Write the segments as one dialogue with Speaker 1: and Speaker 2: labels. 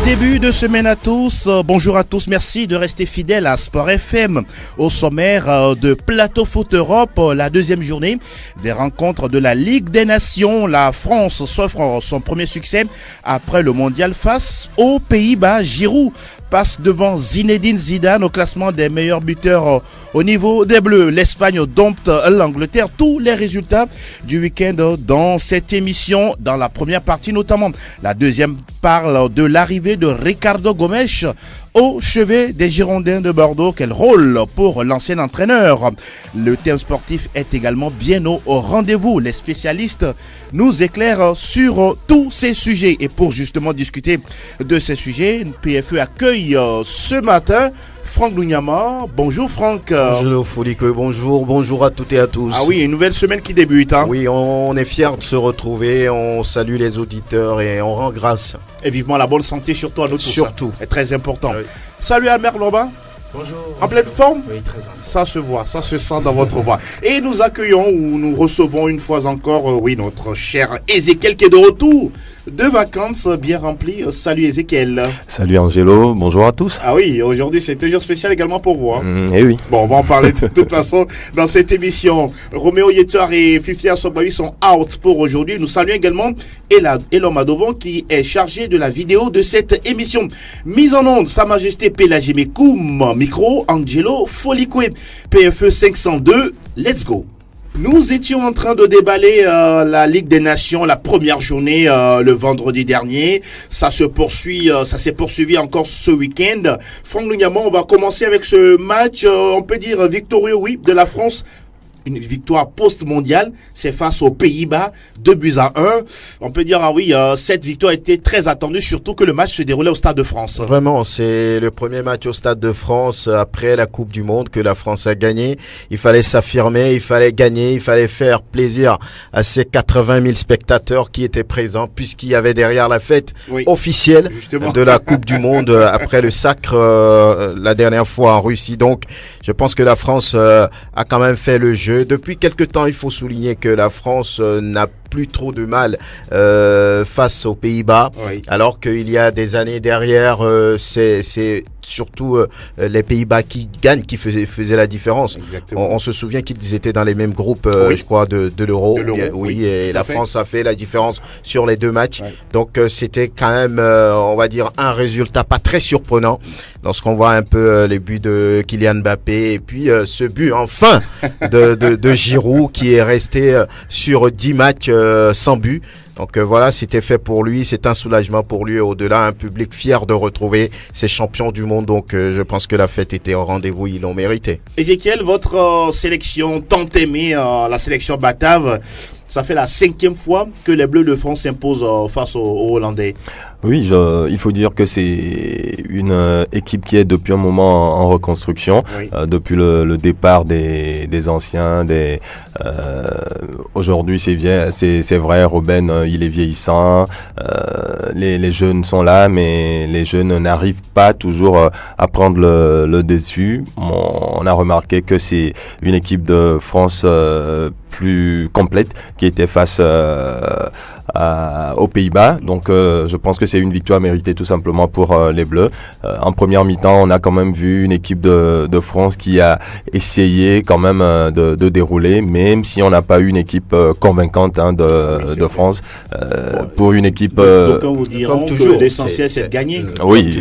Speaker 1: Début de semaine à tous, bonjour à tous, merci de rester fidèles à Sport FM. Au sommaire de Plateau Foot Europe, la deuxième journée des rencontres de la Ligue des Nations. La France s'offre son premier succès après le mondial face aux Pays-Bas. Giroud passe devant Zinedine Zidane au classement des meilleurs buteurs au niveau des Bleus. L'Espagne dompte l'Angleterre. Tous les résultats du week-end dans cette émission. Dans la première partie notamment, la deuxième parle de l'arrivée de Ricardo Gomes au chevet des Girondins de Bordeaux. Quel rôle pour l'ancien entraîneur. Le thème sportif est également bien au rendez-vous. Les spécialistes nous éclairent sur tous ces sujets. Et pour justement discuter de ces sujets, PFE accueille ce matin Franck Dougnama. Bonjour Franck.
Speaker 2: Bonjour Folique, bonjour à toutes et à tous.
Speaker 1: Ah oui, une nouvelle semaine qui débute.
Speaker 2: Oui, on est fiers de se retrouver, on salue les auditeurs et on rend grâce.
Speaker 1: Et vivement la bonne santé surtout à nous tous.
Speaker 2: Surtout.
Speaker 1: C'est très important.
Speaker 2: Oui.
Speaker 1: Salut Albert Loba.
Speaker 3: Bonjour.
Speaker 1: En pleine forme?
Speaker 3: Oui, très bien.
Speaker 1: Ça se voit, ça se sent dans votre voix. Et nous accueillons ou nous recevons une fois encore, notre cher Ézéchiel qui est de retour de vacances bien remplies. Salut Ézéchiel.
Speaker 4: Salut Angelo, bonjour à tous.
Speaker 1: Ah oui, aujourd'hui c'est un jour spécial également pour vous.
Speaker 4: Eh oui.
Speaker 1: Bon, on va en parler de toute façon dans cette émission. Roméo Yetuar et Fifi Assobawi sont out pour aujourd'hui. Nous saluons également Elom Adovon qui est chargé de la vidéo de cette émission. Mise en onde, Sa Majesté Pelagé Mekoum, micro Angelo Folikwe, PFE 502, let's go. Nous étions en train de déballer la Ligue des Nations, la première journée le vendredi dernier. Ça s'est poursuivi encore ce week-end. Franck Dougnama, on va commencer avec ce match, on peut dire victorieux, oui, de la France. Une victoire post-mondiale, c'est face aux Pays-Bas, 2-1. On peut dire, cette victoire était très attendue, surtout que le match se déroulait au Stade de France.
Speaker 2: Vraiment, c'est le premier match au Stade de France après la Coupe du Monde que la France a gagné. Il fallait s'affirmer, il fallait gagner, il fallait faire plaisir à ces 80 000 spectateurs qui étaient présents, puisqu'il y avait derrière la fête officielle de la Coupe du Monde après le sacre la dernière fois en Russie. Donc, je pense que la France a quand même fait le jeu. Depuis quelque temps, il faut souligner que la France n'a plus trop de mal face aux Pays-Bas, alors qu'il y a des années derrière, c'est surtout les Pays-Bas qui gagnent, qui faisaient la différence. On se souvient qu'ils étaient dans les mêmes groupes, je crois, de l'Euro. Et la France a fait la différence sur les deux matchs. Donc c'était quand même, on va dire, un résultat pas très surprenant lorsqu'on voit un peu les buts de Kylian Mbappé et puis ce but enfin de Giroud qui est resté sur 10 matchs sans but. Donc voilà, c'était fait pour lui, c'est un soulagement pour lui et au-delà, un public fier de retrouver ces champions du monde. Donc je pense que la fête était au rendez-vous, ils l'ont mérité.
Speaker 1: Ézéchiel, votre sélection tant aimée, la sélection batave, ça fait la 5e fois que les Bleus de France s'imposent face aux Hollandais.
Speaker 4: Oui, il faut dire que c'est une équipe qui est depuis un moment en reconstruction, depuis le départ des anciens. Aujourd'hui, c'est vrai, Robben, il est vieillissant, les jeunes sont là, mais les jeunes n'arrivent pas toujours à prendre le dessus. On a remarqué que c'est une équipe de France plus complète qui était face aux Pays-Bas. Donc je pense que c'est une victoire méritée tout simplement pour les Bleus. En première mi-temps, on a quand même vu une équipe de France qui a essayé quand même de dérouler, même si on n'a pas eu une équipe convaincante de France. Pour une équipe...
Speaker 1: Donc vous diront que l'essentiel c'est de gagner.
Speaker 4: Oui,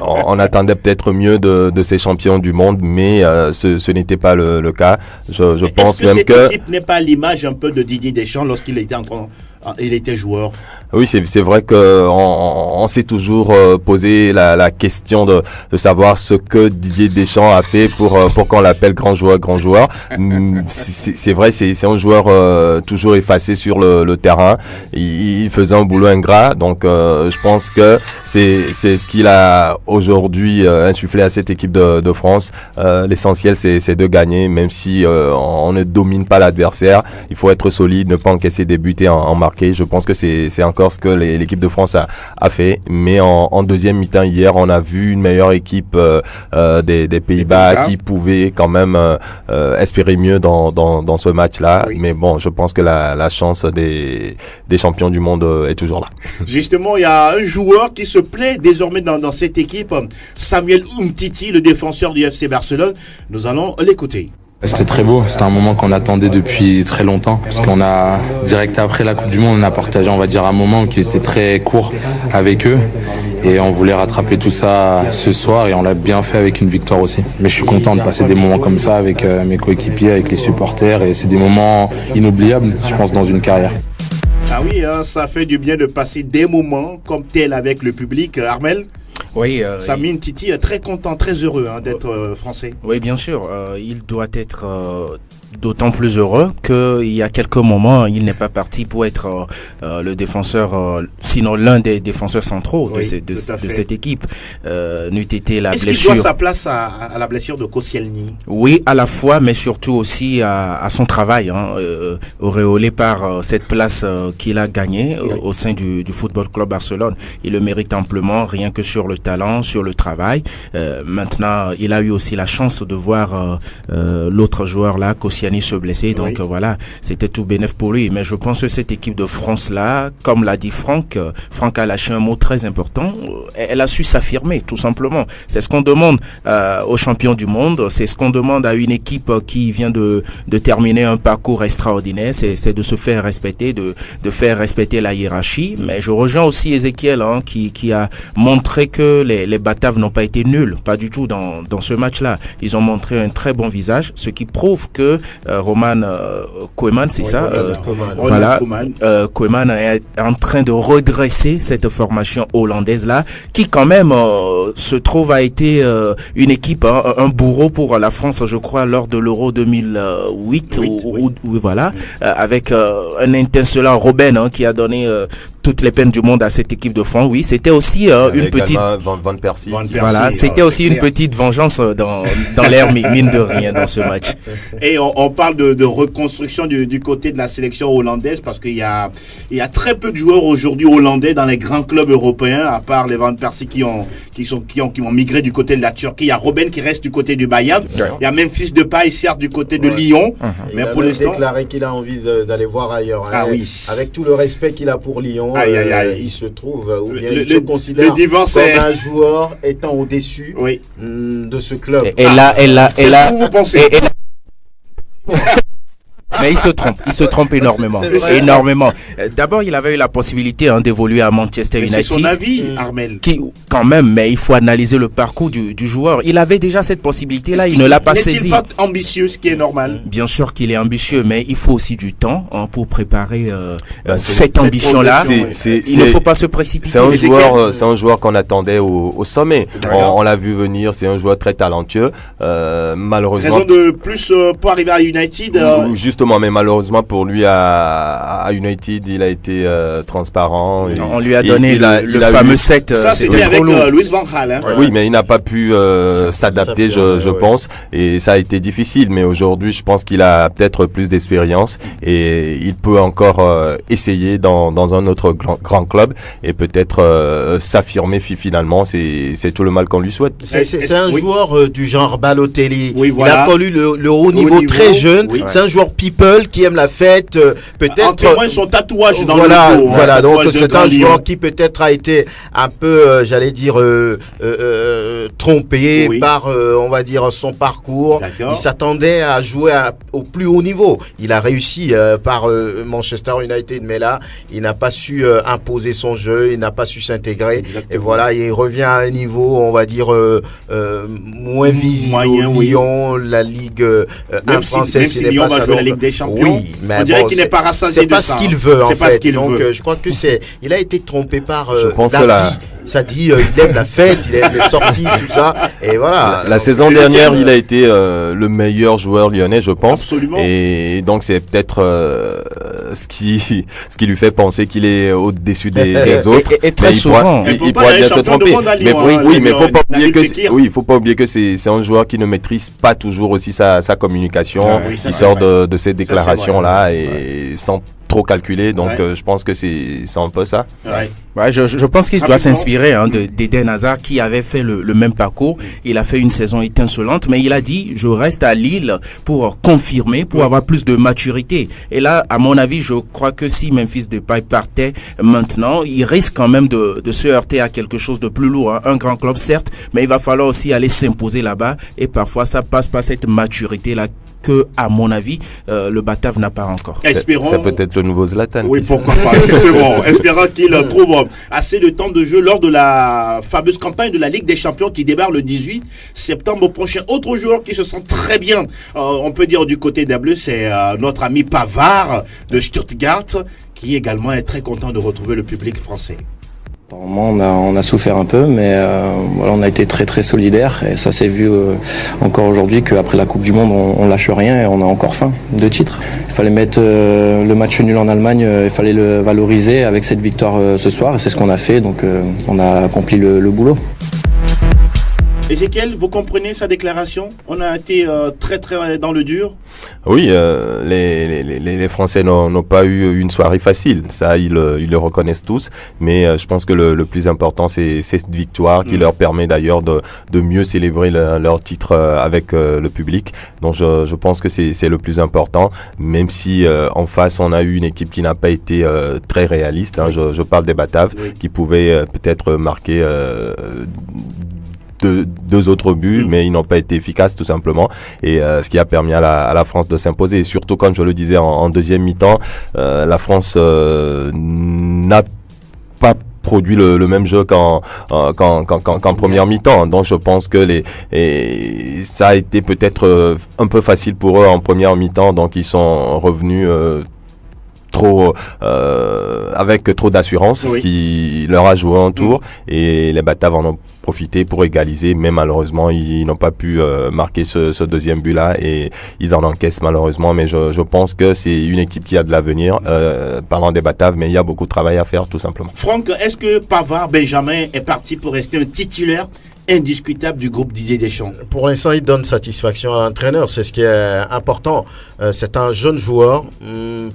Speaker 4: on attendait peut-être mieux de ces champions du monde, mais ce n'était pas le cas. Je pense même que...
Speaker 1: cette équipe n'est pas l'image un peu de Didier Deschamps lorsqu'il était il était joueur?
Speaker 4: Oui, c'est vrai que on s'est toujours posé la question de savoir ce que Didier Deschamps a fait pour qu'on l'appelle grand joueur. C'est vrai, c'est un joueur toujours effacé sur le terrain. Il faisait un boulot ingrat, donc je pense que c'est ce qu'il a aujourd'hui insufflé à cette équipe de France. L'essentiel, c'est de gagner, même si on ne domine pas l'adversaire. Il faut être solide, ne pas encaisser des buts et en marquer. marquer. Je pense que c'est encore ce que l'équipe de France a fait. Mais en deuxième mi-temps hier, on a vu une meilleure équipe des Pays-Bas qui pouvait quand même espérer mieux dans ce match-là. Oui. Mais bon, je pense que la chance des champions du monde est toujours là.
Speaker 1: Justement, il y a un joueur qui se plaît désormais dans cette équipe, Samuel Umtiti, le défenseur du FC Barcelone. Nous allons l'écouter.
Speaker 3: C'était très beau, c'était un moment qu'on attendait depuis très longtemps parce qu'on a, direct après la Coupe du Monde, on a partagé, on va dire, un moment qui était très court avec eux et on voulait rattraper tout ça ce soir et on l'a bien fait avec une victoire aussi. Mais je suis content de passer des moments comme ça avec mes coéquipiers, avec les supporters et c'est des moments inoubliables, je pense, dans une carrière.
Speaker 1: Ah oui, ça fait du bien de passer des moments comme tel avec le public, Armel.
Speaker 5: Oui,
Speaker 1: Samuel Umtiti est très content, très heureux d'être français.
Speaker 5: Oui, bien sûr. Il doit être d'autant plus heureux qu'il y a quelques moments, il n'est pas parti pour être le défenseur, sinon l'un des défenseurs centraux de cette équipe. N'eût été la blessure.
Speaker 1: Est-ce qu'il doit sa place à la blessure de Koscielny?
Speaker 5: Oui, à la fois, mais surtout aussi à son travail, auréolé par cette place qu'il a gagnée au sein du Football Club Barcelone. Il le mérite amplement, rien que sur le talent, sur le travail. Maintenant, il a eu aussi la chance de voir l'autre joueur là, Koscielny, se blesser, donc voilà, c'était tout bénef pour lui. Mais je pense que cette équipe de France là, comme l'a dit Franck a lâché un mot très important, elle a su s'affirmer tout simplement. C'est ce qu'on demande aux champions du monde, c'est ce qu'on demande à une équipe qui vient de terminer un parcours extraordinaire, c'est de se faire respecter, de faire respecter la hiérarchie. Mais je rejoins aussi Ezekiel qui a montré que les Bataves n'ont pas été nuls, pas du tout dans ce match-là. Ils ont montré un très bon visage, ce qui prouve que Roman Koeman, c'est ça. Voilà, Koeman est en train de redresser cette formation hollandaise là, qui quand même se trouve a été une équipe, un bourreau pour la France, je crois, lors de l'Euro 2008, voilà, avec un étincelant Robben qui a donné toutes les peines du monde à cette équipe de France. Oui, c'était aussi une petite.
Speaker 4: Van Persie.
Speaker 5: Voilà, c'était aussi une petite vengeance dans l'air, mine de rien, dans ce match.
Speaker 1: Et on parle de reconstruction du côté de la sélection hollandaise parce qu'il y a très peu de joueurs aujourd'hui hollandais dans les grands clubs européens, à part les Van Persie qui ont migré du côté de la Turquie. Il y a Robben qui reste du côté du Bayern. Il y a Memphis Depay, certes, du côté de Lyon.
Speaker 2: Mais pour l'instant, il a déclaré qu'il a envie d'aller voir ailleurs.
Speaker 1: Oui.
Speaker 2: Avec tout le respect qu'il a pour Lyon. Il se trouve, ou bien il se considère
Speaker 1: comme
Speaker 2: un joueur étant au-dessus de ce club.
Speaker 5: Et là,
Speaker 1: c'est ce que vous pensez.
Speaker 5: Mais il se trompe énormément. Énormément. D'abord, il avait eu la possibilité d'évoluer à Manchester United.
Speaker 1: C'est son avis, Armel.
Speaker 5: Quand même, mais il faut analyser le parcours du joueur. Il avait déjà cette possibilité-là, il ne l'a pas saisi.
Speaker 1: N'est-il pas ambitieux, ce qui est normal?
Speaker 5: Bien sûr qu'il est ambitieux, mais il faut aussi du temps pour préparer cette ambition-là. Il ne faut pas se précipiter.
Speaker 4: C'est un joueur qu'on attendait au sommet. On l'a vu venir, c'est un joueur très talentueux. Malheureusement.
Speaker 1: Raison de plus pour arriver à United.
Speaker 4: Justement, mais malheureusement pour lui à United, il a été transparent.
Speaker 5: On lui a donné le fameux 7.
Speaker 1: Ça, c'était avec Louis Van Gaal.
Speaker 4: Oui, mais il n'a pas pu s'adapter, je pense. Et ça a été difficile. Mais aujourd'hui, je pense qu'il a peut-être plus d'expérience et il peut encore essayer dans un autre grand club et peut-être s'affirmer finalement. C'est tout le mal qu'on lui souhaite.
Speaker 2: C'est un joueur du genre Balotelli. Il a connu le haut niveau très jeune. C'est un joueur people qui aime la fête, peut-être.
Speaker 1: En témoigne son tatouage dans le dos.
Speaker 2: Voilà, donc c'est un joueur qui peut-être a été un peu, j'allais dire, trompé par, on va dire, son parcours. Il s'attendait à jouer au plus haut niveau. Il a réussi par Manchester United, mais là, il n'a pas su imposer son jeu, il n'a pas su s'intégrer. Et voilà, il revient à un niveau, on va dire, moins visible. Lyon, la Ligue 1 française,
Speaker 1: si Lyon va jouer la Ligue des Champions,
Speaker 2: mais
Speaker 1: on dirait qu'il n'est pas rassasié de ça.
Speaker 2: C'est pas ce qu'il veut, en fait. Donc, je crois que il a été trompé par la vie. Ça dit, il aime la fête, il aime les sorties, tout ça. Et voilà.
Speaker 4: La saison dernière, il a été le meilleur joueur lyonnais, je pense.
Speaker 1: Absolument.
Speaker 4: Et donc, c'est peut-être ce qui lui fait penser qu'il est au-dessus des autres.
Speaker 5: Et très souvent.
Speaker 4: Il pourra bien se tromper. Mais il faut pas oublier que c'est un joueur qui ne maîtrise pas toujours aussi sa communication. Il sort de ces déclarations-là et sans trop calculé. Donc je pense que c'est un peu ça.
Speaker 5: Ouais, je pense qu'il doit s'inspirer d'Eden Hazard qui avait fait le même parcours. Il a fait une saison étincelante, mais il a dit je reste à Lille pour confirmer, pour avoir plus de maturité. Et là, à mon avis, je crois que si Memphis Depay partait maintenant, il risque quand même de se heurter à quelque chose de plus lourd. Un grand club, certes, mais il va falloir aussi aller s'imposer là-bas. Et parfois, ça passe par cette maturité-là que, à mon avis, le Batave n'a pas encore.
Speaker 1: Espérons.
Speaker 4: Ça peut être le nouveau Zlatan.
Speaker 1: Oui, pourquoi pas, justement. Espérons qu'il trouve assez de temps de jeu lors de la fameuse campagne de la Ligue des Champions qui démarre le 18 septembre prochain. Autre joueur qui se sent très bien, on peut dire du côté des Bleus, c'est notre ami Pavard de Stuttgart, qui également est très content de retrouver le public français.
Speaker 6: On a souffert un peu, mais voilà, on a été très très solidaires et ça s'est vu encore aujourd'hui qu'après la Coupe du Monde on lâche rien et on a encore faim de titres. Il fallait mettre le match nul en Allemagne, il fallait le valoriser avec cette victoire ce soir et c'est ce qu'on a fait, donc on a accompli le boulot.
Speaker 1: Ézéchiel, vous comprenez sa déclaration? On a été très très dans le dur.
Speaker 4: Oui, les Français n'ont pas eu une soirée facile. Ça, ils le reconnaissent tous. Mais je pense que le plus important, c'est cette victoire qui leur permet d'ailleurs de mieux célébrer leur titre avec le public. Donc, je pense que c'est le plus important. Même si en face, on a eu une équipe qui n'a pas été très réaliste. Hein. Je parle des Bataves qui pouvaient peut-être marquer deux autres buts, mais ils n'ont pas été efficaces tout simplement, et ce qui a permis à la France de s'imposer. Et surtout, comme je le disais en deuxième mi-temps, la France n'a pas produit le même jeu qu'en première mi-temps. Donc je pense que ça a été peut-être un peu facile pour eux en première mi-temps, donc ils sont revenus avec trop d'assurance, ce qui leur a joué un tour, et les Bataves en ont profité pour égaliser, mais malheureusement ils n'ont pas pu marquer ce deuxième but là et ils en encaissent malheureusement. Mais je pense que c'est une équipe qui a de l'avenir, parlant des Bataves, mais il y a beaucoup de travail à faire tout simplement.
Speaker 1: Franck, est-ce que Pavard Benjamin est parti pour rester un titulaire indiscutable du groupe Didier Deschamps?
Speaker 2: Pour l'instant, il donne satisfaction à l'entraîneur, c'est ce qui est important. C'est un jeune joueur,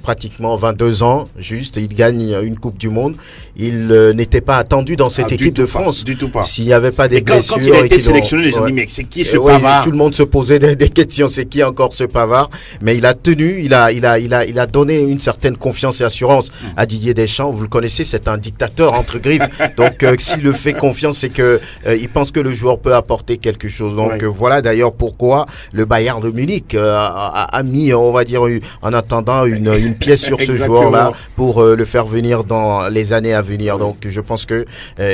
Speaker 2: pratiquement 22 ans, juste. Il gagne une Coupe du Monde. Il n'était pas attendu dans cette équipe de France.
Speaker 1: Du tout pas.
Speaker 2: S'il n'y avait pas des blessures.
Speaker 1: Quand il a été sélectionné, les gens disent, mais c'est qui ce Pavard?
Speaker 2: Tout le monde se posait des questions, c'est qui encore ce Pavard? Mais il a tenu, il a donné une certaine confiance et assurance à Didier Deschamps. Vous le connaissez, c'est un dictateur entre griffes. Donc, s'il le fait confiance, c'est que il pense que le joueur peut apporter quelque chose. Donc voilà d'ailleurs pourquoi le Bayern de Munich a mis, on va dire, en attendant une pièce sur ce joueur-là pour le faire venir dans les années à venir. Donc je pense que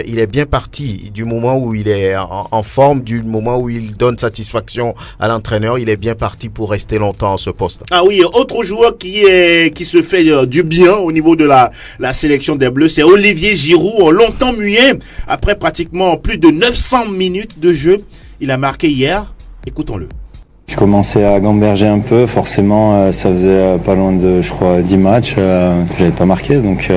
Speaker 2: il est bien parti du moment où il est en forme, du moment où il donne satisfaction à l'entraîneur. Il est bien parti pour rester longtemps à ce poste.
Speaker 1: Ah oui, autre joueur qui se fait du bien au niveau de la sélection des Bleus, c'est Olivier Giroud, longtemps muet, après pratiquement plus de 900 minutes de jeu. Il a marqué hier. Écoutons-le.
Speaker 6: Je commençais à gamberger un peu, forcément ça faisait pas loin de, je crois, 10 matchs que j'avais pas marqué. Donc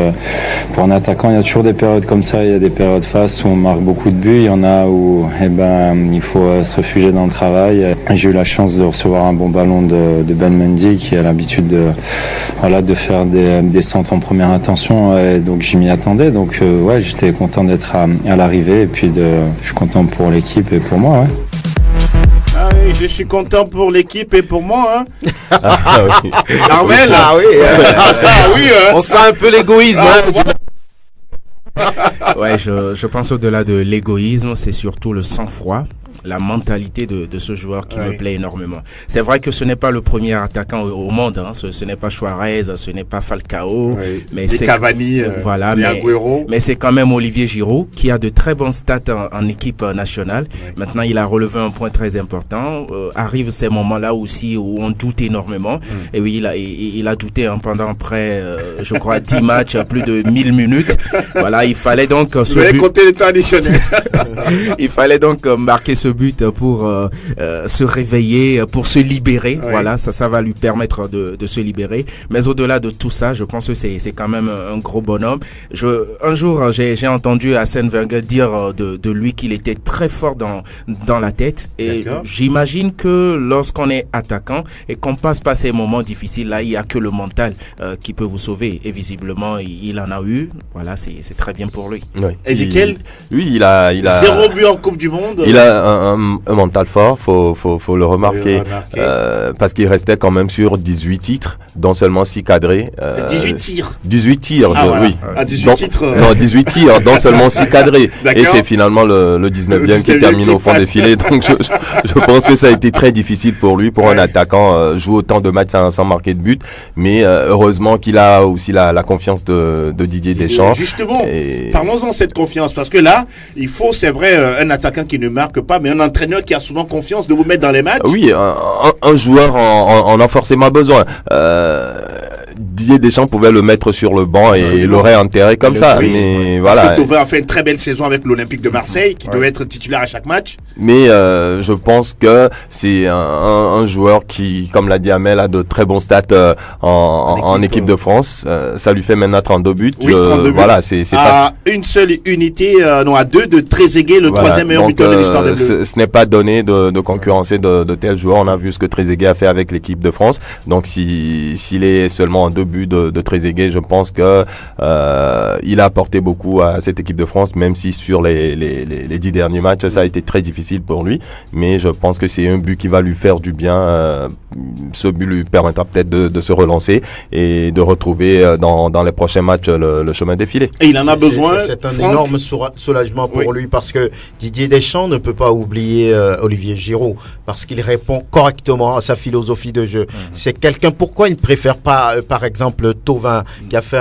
Speaker 6: pour un attaquant, il y a toujours des périodes comme ça, il y a des périodes face où on marque beaucoup de buts, il y en a où il faut se réfugier dans le travail. J'ai eu la chance de recevoir un bon ballon de Ben Mendy qui a l'habitude de faire des centres en première intention, et donc j'y m'y attendais. Donc j'étais content d'être à l'arrivée, et puis je suis content pour l'équipe et pour moi.
Speaker 1: Ah oui, je suis content pour l'équipe et pour moi, hein.
Speaker 4: Oui.
Speaker 1: Armel.
Speaker 2: Ah oui, on sent un peu l'égoïsme.
Speaker 5: Ouais, je pense au-delà de l'égoïsme, c'est surtout le sang-froid, la mentalité de ce joueur qui me plaît énormément. C'est vrai que ce n'est pas le premier attaquant au monde, hein. Ce n'est pas Suarez, ce n'est pas Falcao, mais c'est
Speaker 1: Cavani,
Speaker 5: voilà, mais c'est quand même Olivier Giroud qui a de très bons stats en équipe nationale. Maintenant, il a relevé un point très important. Arrivent ces moments-là aussi où on doute énormément. Et oui, il a douté pendant près, je crois, 10 matchs, plus de 1000 minutes. Voilà, il fallait donc
Speaker 1: compter le temps additionnel.
Speaker 5: Il fallait donc marquer ce ce but pour se réveiller, pour se libérer.
Speaker 1: Ouais.
Speaker 5: Voilà, ça va lui permettre de se libérer. Mais au-delà de tout ça, je pense que c'est quand même un gros bonhomme. Un jour, j'ai entendu Arsène Wenger dire de lui qu'il était très fort dans la tête. Et j'imagine que lorsqu'on est attaquant et qu'on passe par ces moments difficiles, là, il n'y a que le mental qui peut vous sauver. Et visiblement, il en a eu. Voilà, c'est très bien pour lui.
Speaker 4: Oui.
Speaker 1: Ezekiel,
Speaker 4: il a
Speaker 1: 0 but en Coupe du Monde.
Speaker 4: Il a un mental fort, faut le remarquer, parce qu'il restait quand même sur 18 titres, dont seulement 6 cadrés.
Speaker 1: 18 tirs.
Speaker 4: 18 tirs,
Speaker 1: voilà.
Speaker 4: oui.
Speaker 1: Ah, 18 titres.
Speaker 4: Non, 18 tirs, dont seulement 6 cadrés.
Speaker 1: D'accord.
Speaker 4: Et c'est finalement le 19e qui termine au fond des filets. Donc je pense que ça a été très difficile pour lui, pour un attaquant, jouer autant de matchs sans marquer de but. Mais heureusement qu'il a aussi la confiance de Didier Deschamps.
Speaker 1: Justement, parlons-en de cette confiance, parce que là, il faut, c'est vrai, un attaquant qui ne marque pas, mais un entraîneur qui a souvent confiance de vous mettre dans les matchs.
Speaker 4: Oui, un joueur en a forcément besoin. Didier Deschamps pouvait le mettre sur le banc et l'aurait enterré comme ça.
Speaker 1: Oui.
Speaker 4: Mais
Speaker 1: Parce
Speaker 4: voilà.
Speaker 1: que Thauvin a fait une très belle saison avec l'Olympique de Marseille, qui devait être titulaire à chaque match.
Speaker 4: Mais je pense que c'est un joueur qui, comme l'a dit Amel, a de très bons stats en équipe de France. Ça lui fait maintenant 32 buts.
Speaker 1: Oui, 32 buts.
Speaker 4: Voilà, c'est pas...
Speaker 1: une seule unité, non, à 2 de Trezeguet, le troisième meilleur buteur de l'histoire des Bleus.
Speaker 4: Ce n'est pas donné de concurrencer de tels joueurs. On a vu ce que Trezeguet a fait avec l'équipe de France. Donc s'il est seulement en 2 buts de Trezeguet, je pense que il a apporté beaucoup à cette équipe de France, même si sur les 10 derniers matchs, ça a été très difficile pour lui. Mais je pense que c'est un but qui va lui faire du bien. Ce but lui permettra peut-être de se relancer et de retrouver dans les prochains matchs le chemin défilé.
Speaker 1: Et il en a besoin.
Speaker 2: C'est un énorme soulagement pour lui, parce que Didier Deschamps ne peut pas oublier Olivier Giroud, parce qu'il répond correctement à sa philosophie de jeu. C'est quelqu'un, pourquoi il ne préfère pas, par exemple, Thauvin, qui a fait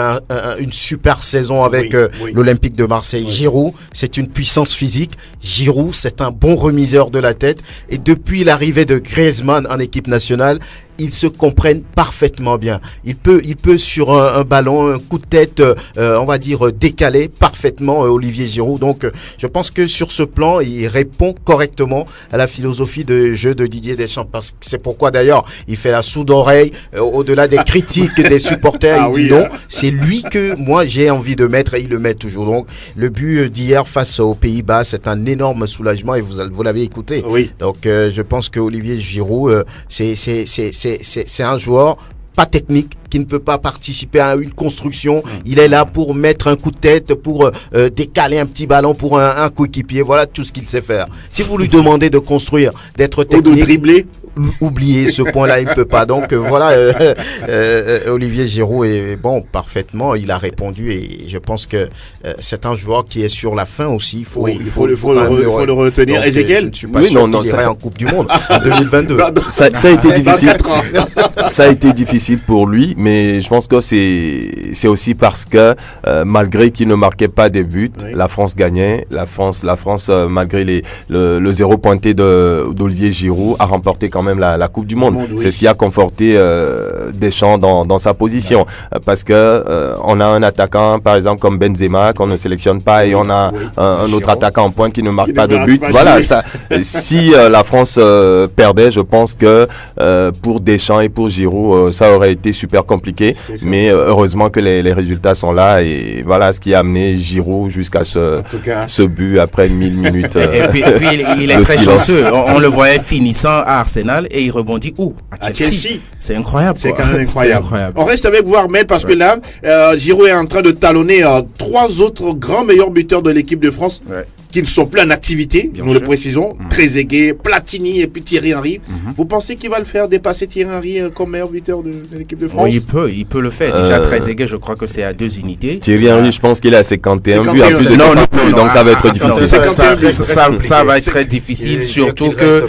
Speaker 2: une super saison avec l'Olympique de Marseille. Giroud, c'est une puissance physique. Giroud, c'est un bon remiseur de la tête. Et depuis l'arrivée de Griezmann en équipe nationale, ils se comprennent parfaitement bien. Il peut sur un ballon, un coup de tête, on va dire décalé parfaitement Olivier Giroud. Donc, je pense que sur ce plan, il répond correctement à la philosophie de jeu de Didier Deschamps. Parce que c'est pourquoi d'ailleurs, il fait la sourde oreille au-delà des critiques des supporters. Il dit non, c'est lui que moi j'ai envie de mettre et il le met toujours. Donc, le but d'hier face aux Pays-Bas, c'est un énorme soulagement et vous l'avez écouté.
Speaker 1: Oui.
Speaker 2: Donc, je pense que Olivier Giroud, c'est un joueur pas technique, qui ne peut pas participer à une construction. Il est là pour mettre un coup de tête, pour décaler un petit ballon pour un coéquipier. Voilà tout ce qu'il sait faire. Si vous lui demandez de construire, d'être technique,
Speaker 1: ou de dribbler,
Speaker 2: oubliez ce point-là, il ne peut pas. Donc voilà, Olivier Giroud est bon parfaitement. Il a répondu et je pense que c'est un joueur qui est sur la fin aussi. Il faut le
Speaker 1: retenir. Ezekiel,
Speaker 2: je ne suis pas sûr qu'il irait en Coupe du Monde en 2022.
Speaker 4: Ça a été difficile. Ça a été difficile pour lui, mais je pense que c'est aussi parce que malgré qu'il ne marquait pas des buts, la France gagnait. La France malgré le zéro pointé d'Olivier Giroud, a remporté quand même la Coupe du Monde. C'est ce qui a conforté Deschamps dans sa position, parce que on a un attaquant par exemple comme Benzema qu'on ne sélectionne pas et on a un autre attaquant en pointe qui ne marque pas de but. Voilà, ça, si la France perdait, je pense que pour Deschamps et pour Giroud, ça aurait été super compliqué, mais heureusement que les résultats sont là et voilà ce qui a amené Giroud jusqu'à ce but après 1000 minutes.
Speaker 5: Et puis il est très chanceux. On le voyait finissant à Arsenal et il rebondit où? À Chelsea. C'est incroyable.
Speaker 1: C'est quand même incroyable. On reste avec vous, Armel, parce que là, Giroud est en train de talonner 3 autres grands meilleurs buteurs de l'équipe de France. Qui ne sont plus en activité, nous le précisons, Trezeguet, Platini et puis Thierry Henry. Vous pensez qu'il va le faire dépasser Thierry Henry comme meilleur buteur de l'équipe de France?
Speaker 5: Oui, il peut le faire. Déjà, Trezeguet, je crois que c'est à 2 unités.
Speaker 4: Thierry Henry, je pense qu'il est à 51 buts, en plus de 50 buts, donc ça va être difficile.
Speaker 5: Ça va être très difficile, surtout que...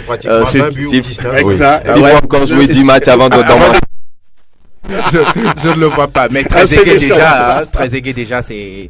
Speaker 4: Il faut encore jouer 10 matchs avant de...
Speaker 5: Je ne le vois pas, mais Trezeguet déjà, c'est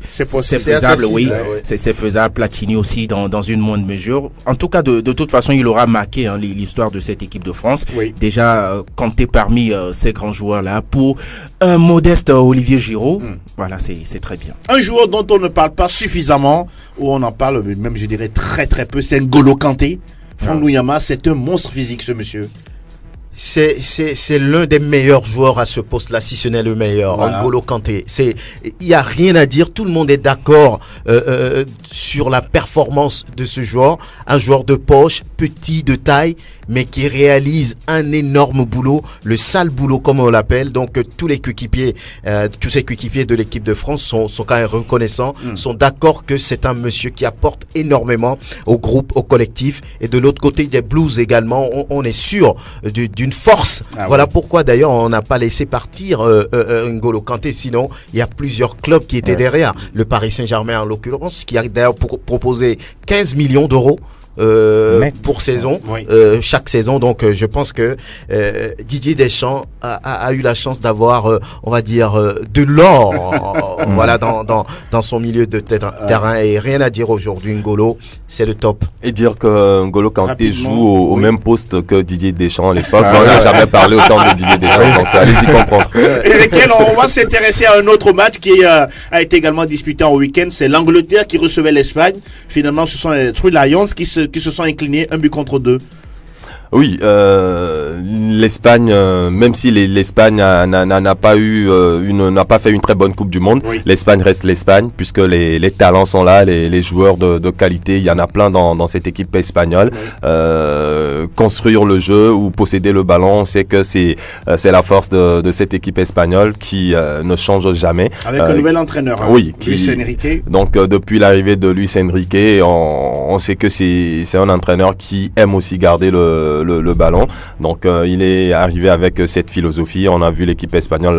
Speaker 5: faisable, oui. C'est faisable. Platini aussi dans une moindre mesure. En tout cas, de toute façon, il aura marqué l'histoire de cette équipe de France. Déjà, compté parmi ces grands joueurs-là pour un modeste Olivier Giroud. Voilà, c'est très bien.
Speaker 1: Un joueur dont on ne parle pas suffisamment, ou on en parle même, je dirais, très très peu, c'est N'Golo Kanté. Franck Luyama, c'est un monstre physique, ce monsieur.
Speaker 2: C'est l'un des meilleurs joueurs à ce poste-là, si ce n'est le meilleur. Voilà. N'Golo Kanté. Il y a rien à dire. Tout le monde est d'accord sur la performance de ce joueur. Un joueur de poche, petit de taille, mais qui réalise un énorme boulot, le sale boulot comme on l'appelle. Donc tous ces coéquipiers de l'équipe de France sont quand même reconnaissants, sont d'accord que c'est un monsieur qui apporte énormément au groupe, au collectif. Et de l'autre côté des Blues également, on est sûr d'une force. Voilà pourquoi d'ailleurs on n'a pas laissé partir N'Golo Kanté. Sinon, il y a plusieurs clubs qui étaient derrière. Le Paris Saint-Germain en l'occurrence, qui a d'ailleurs proposé 15 millions d'euros pour saison, chaque saison. Donc je pense que Didier Deschamps a eu la chance d'avoir, on va dire, de l'or voilà, dans son milieu de terrain. Et rien à dire aujourd'hui, N'Golo, c'est le top.
Speaker 4: Et dire que N'Golo Kanté joue au même poste que Didier Deschamps à l'époque. On n'a jamais parlé autant de Didier Deschamps, donc allez-y comprendre.
Speaker 1: Et lesquels on va s'intéresser à un autre match qui a été également disputé en week-end. C'est l'Angleterre qui recevait l'Espagne. Finalement, ce sont les Three Lions qui se sont inclinés 1-contre-2.
Speaker 4: Oui, l'Espagne, même si l'Espagne n'a pas fait une très bonne Coupe du Monde, l'Espagne reste l'Espagne puisque les talents sont là, les joueurs de qualité, il y en a plein dans cette équipe espagnole. Construire le jeu ou posséder le ballon, on sait que c'est la force de cette équipe espagnole qui ne change jamais.
Speaker 1: Avec un nouvel entraîneur,
Speaker 4: oui,
Speaker 1: Luis Enrique.
Speaker 4: Donc depuis l'arrivée de Luis Enrique, on sait que c'est un entraîneur qui aime aussi garder le ballon. Donc il est arrivé avec cette philosophie. On a vu l'équipe espagnole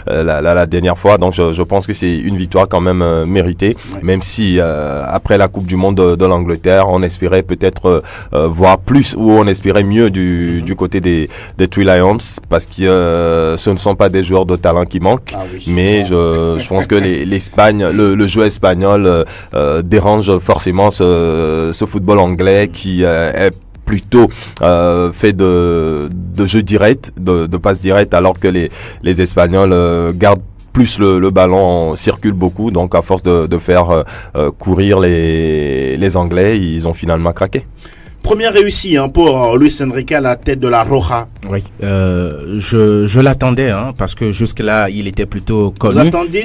Speaker 4: la dernière fois. Donc je pense que c'est une victoire quand même méritée, même si après la Coupe du Monde de l'Angleterre, on espérait peut-être voir plus, ou on espérait mieux du côté des Three Lions, parce que ce ne sont pas des joueurs de talent qui manquent, mais je pense que l'Espagne, le jeu espagnol dérange forcément ce football anglais qui est plutôt fait de jeu direct, de passes directes, alors que les Espagnols gardent plus le ballon, circule beaucoup. Donc à force de faire courir les Anglais, ils ont finalement craqué.
Speaker 1: Première réussite pour Luis Enrique à la tête de la Roja.
Speaker 5: Oui, je l'attendais parce que jusque-là, il était plutôt connu.
Speaker 1: Vous attendiez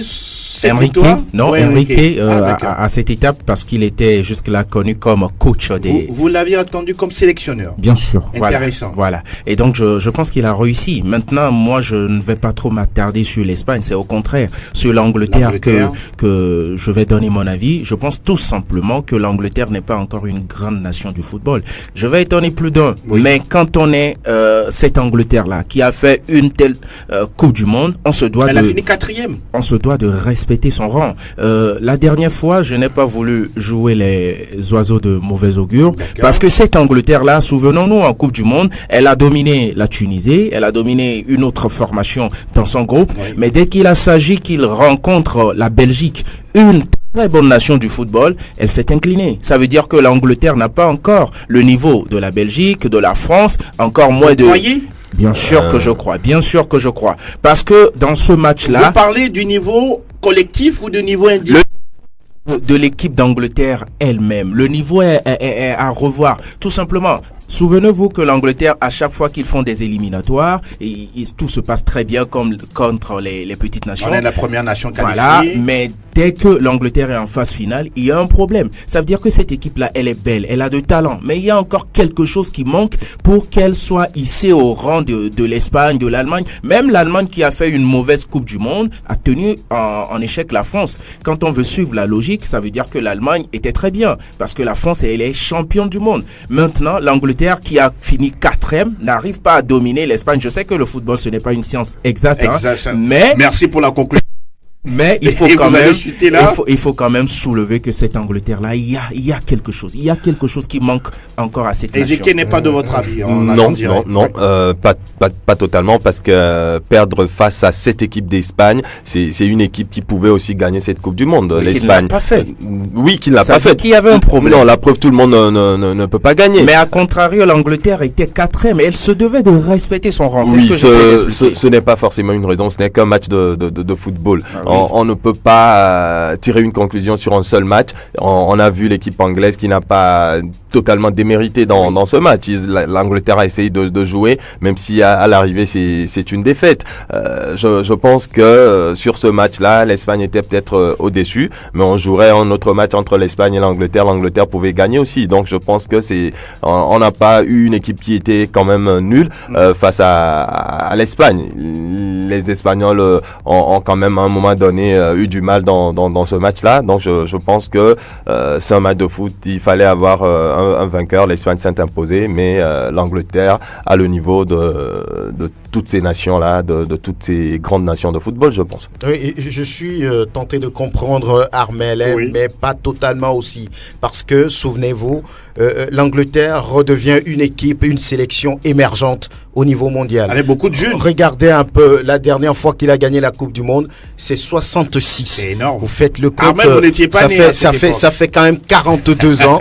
Speaker 5: Enrique, non, Enrique à cette étape, parce qu'il était jusque-là connu comme coach des...
Speaker 1: Vous l'aviez attendu comme sélectionneur.
Speaker 5: Bien sûr.
Speaker 1: Intéressant.
Speaker 5: Voilà. Et donc, je pense qu'il a réussi. Maintenant, moi, je ne vais pas trop m'attarder sur l'Espagne. C'est au contraire sur l'Angleterre que je vais donner mon avis. Je pense tout simplement que l'Angleterre n'est pas encore une grande nation du football. Je vais étonner plus d'un. Mais quand on est cette Angleterre-là, qui a fait une telle Coupe du Monde, on se doit
Speaker 1: Elle a fini 4e.
Speaker 5: On se doit de respecter son rang. La dernière fois, je n'ai pas voulu jouer les oiseaux de mauvais augure, parce que cette Angleterre-là, souvenons-nous, en Coupe du Monde, elle a dominé la Tunisie, elle a dominé une autre formation dans son groupe, mais dès qu'il a s'agi qu'il rencontre la Belgique, une très bonne nation du football, elle s'est inclinée. Ça veut dire que l'Angleterre n'a pas encore le niveau de la Belgique, de la France, encore moins de... Bien sûr que je crois, bien sûr que je crois. Parce que dans ce match-là...
Speaker 1: Vous parlez du niveau collectif ou du niveau individuel?
Speaker 5: De l'équipe d'Angleterre elle-même. Le niveau est à revoir. Tout simplement, souvenez-vous que l'Angleterre, à chaque fois qu'ils font des éliminatoires, tout se passe très bien comme contre les petites nations.
Speaker 1: On est la première nation qualifiée.
Speaker 5: Voilà, mais dès que l'Angleterre est en phase finale, il y a un problème. Ça veut dire que cette équipe-là, elle est belle, elle a de talent, mais il y a encore quelque chose qui manque pour qu'elle soit hissée au rang de l'Espagne, de l'Allemagne. Même l'Allemagne, qui a fait une mauvaise Coupe du Monde, a tenu en échec la France. Quand on veut suivre la logique, ça veut dire que l'Allemagne était très bien, parce que la France, elle est championne du monde. Maintenant, l'Angleterre, qui a fini 4e, n'arrive pas à dominer l'Espagne. Je sais que le football, ce n'est pas une science exacte, mais...
Speaker 1: Merci pour la conclusion.
Speaker 5: Mais il faut quand même soulever que cette Angleterre-là, il y a quelque chose. Il y a quelque chose qui manque encore à cette nation.
Speaker 1: Ezekiel n'est pas de votre avis.
Speaker 4: Non, pas totalement, parce que perdre face à cette équipe d'Espagne, c'est une équipe qui pouvait aussi gagner cette Coupe du Monde. L'Espagne.
Speaker 5: Qui ne l'a pas fait.
Speaker 4: Oui, qui ne l'a pas fait.
Speaker 5: Qu'il y avait un problème.
Speaker 4: Non, la preuve, tout le monde ne peut pas gagner.
Speaker 5: Mais à contrario, l'Angleterre était 4e et elle se devait de respecter son rang. C'est ce que j'essaie d'expliquer.
Speaker 4: Ce n'est pas forcément une raison, ce n'est qu'un match de football. On ne peut pas tirer une conclusion sur un seul match. On a vu l'équipe anglaise qui n'a pas totalement démérité dans ce match. L'Angleterre a essayé de jouer, même si à l'arrivée c'est une défaite. Je pense que sur ce match-là, l'Espagne était peut-être au-dessus, mais on jouerait un autre match entre l'Espagne et l'Angleterre. L'Angleterre pouvait gagner aussi. Donc je pense que on n'a pas eu une équipe qui était quand même nulle face à l'Espagne. Les Espagnols ont quand même à un moment donné eu du mal dans ce match-là. Donc je pense que c'est un match de foot. Il fallait avoir un vainqueur. L'Espagne s'est imposée, mais l'Angleterre a le niveau de toutes ces nations-là, de toutes ces grandes nations de football, je pense.
Speaker 2: Oui, je suis tenté de comprendre Armel, oui, mais pas totalement aussi. Parce que, souvenez-vous, l'Angleterre redevient une équipe, une sélection émergente au niveau mondial.
Speaker 1: Avec beaucoup de jeunes.
Speaker 2: Regardez un peu, la dernière fois qu'il a gagné la Coupe du Monde, c'est 66.
Speaker 1: C'est énorme.
Speaker 2: Vous faites le compte.
Speaker 1: Armel, vous n'étiez pas né
Speaker 2: ça fait quand même 42 ans.